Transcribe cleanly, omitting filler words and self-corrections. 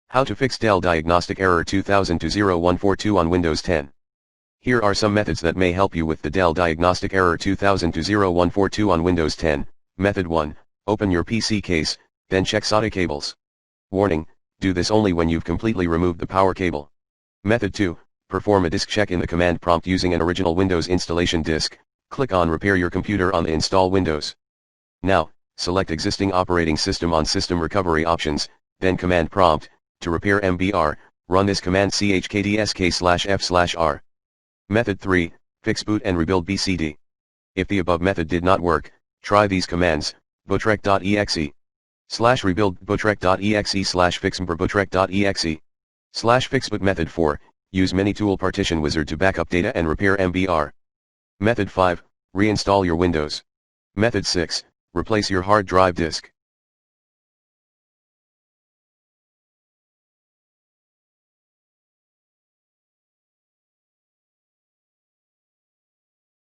How to fix Dell Diagnostic Error 2000-0142 on Windows 10. Here are some methods that may help you with the Dell Diagnostic Error 2000-0142 on Windows 10. Method 1. Open your PC case, then check SATA cables. Warning, do this only when you've completely removed the power cable. Method 2. Perform a disk check in the command prompt using an original Windows installation disk. Click on Repair your computer on the Install Windows. Now, select Existing Operating System on System Recovery Options, then Command Prompt. To repair MBR, run this command chkdsk/f/r. Method 3, fix boot and rebuild BCD. If the above method did not work, try these commands, bootrec.exe, /rebuild bootrec.exe /fixmbootrec.exe, /fixboot. Method 4, use Mini-Tool Partition Wizard to backup data and repair MBR. Method 5, reinstall your Windows. Method 6, replace your hard drive disk.